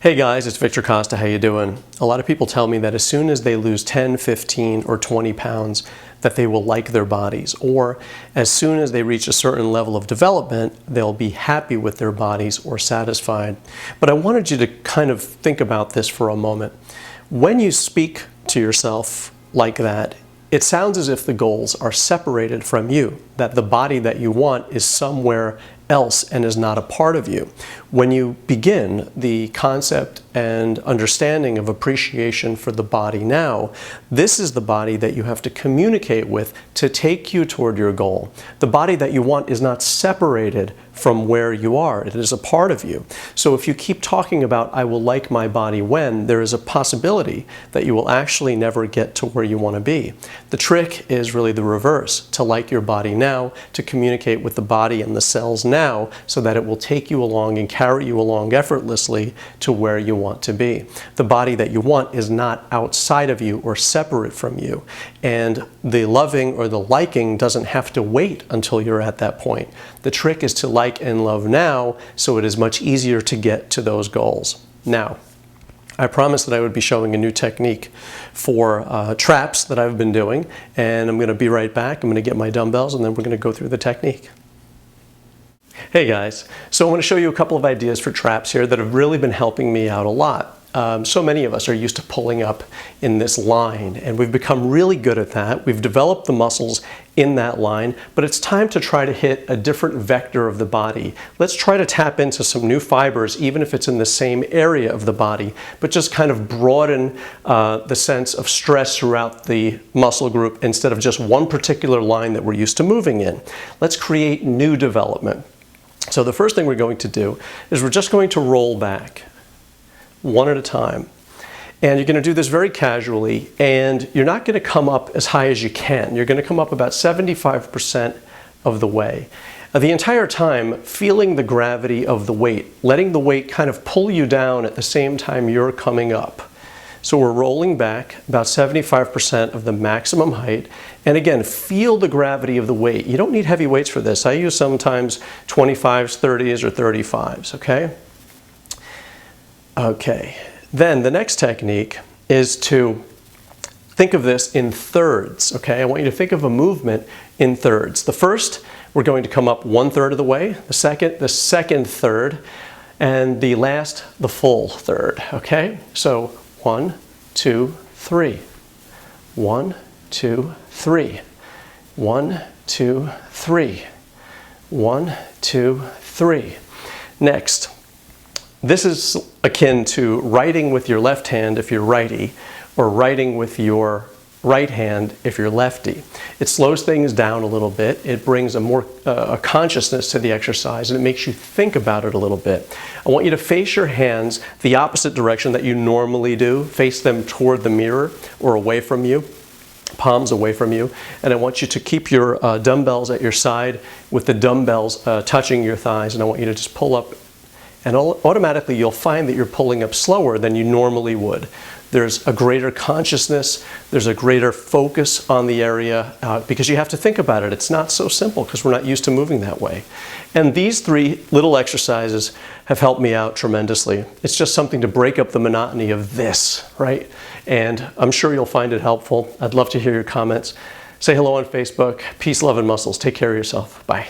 Hey guys, it's Victor Costa. How you doing? A lot of people tell me that as soon as they lose 10, 15, or 20 pounds, that they will like their bodies, or as soon as they reach a certain level of development, they'll be happy with their bodies or satisfied. But I wanted you to kind of think about this for a moment. When you speak to yourself like that, it sounds as if the goals are separated from you, that the body that you want is somewhere else and is not a part of you. When you begin the concept and understanding of appreciation for the body now, this is the body that you have to communicate with to take you toward your goal. The body that you want is not separated from where you are. It is a part of you. So if you keep talking about, I will like my body when, there is a possibility that you will actually never get to where you want to be. The trick is really the reverse, to like your body now, to communicate with the body and the cells now, so that it will take you along and carry you along effortlessly to where you want to be. The body that you want is not outside of you or separate from you. And the loving or the liking doesn't have to wait until you're at that point. The trick is to like and love now, so it is much easier to get to those goals. Now, I promised that I would be showing a new technique for traps that I've been doing, and I'm going to be right back. I'm going to get my dumbbells, and then we're going to go through the technique. Hey guys, so I want to show you a couple of ideas for traps here that have really been helping me out a lot. So many of us are used to pulling up in this line, and we've become really good at that. We've developed the muscles in that line, but it's time to try to hit a different vector of the body. Let's try to tap into some new fibers, even if it's in the same area of the body, but just kind of broaden the sense of stress throughout the muscle group instead of just one particular line that we're used to moving in. Let's create new development. So the first thing we're going to do is we're just going to roll back one at a time. And you're going to do this very casually, and you're not going to come up as high as you can. You're going to come up about 75% of the way. The entire time, feeling the gravity of the weight, letting the weight kind of pull you down at the same time you're coming up. So we're rolling back about 75% of the maximum height. And again, feel the gravity of the weight. You don't need heavy weights for this. I use sometimes 25s, 30s, or 35s, okay? Okay, then the next technique is to think of this in thirds, okay? I want you to think of a movement in thirds. The first, we're going to come up 1/3 of the way, the second third, and the last, the full third, okay? So 1, 2, 3. 1, 2, 3. 1, 2, 3. 1, 2, 3. Next. This is akin to writing with your left hand if you're righty, or writing with your right hand if you're lefty. It slows things down a little bit. It brings a consciousness to the exercise, and it makes you think about it a little bit. I want you to face your hands the opposite direction that you normally do. Face them toward the mirror or away from you, palms away from you. And I want you to keep your dumbbells at your side with the dumbbells touching your thighs, and I want you to just pull up. And automatically you'll find that you're pulling up slower than you normally would. There's a greater consciousness, there's a greater focus on the area because you have to think about it. It's not so simple because we're not used to moving that way. And these three little exercises have helped me out tremendously. It's just something to break up the monotony of this, right? And I'm sure you'll find it helpful. I'd love to hear your comments. Say hello on Facebook. Peace, love, and muscles. Take care of yourself. Bye.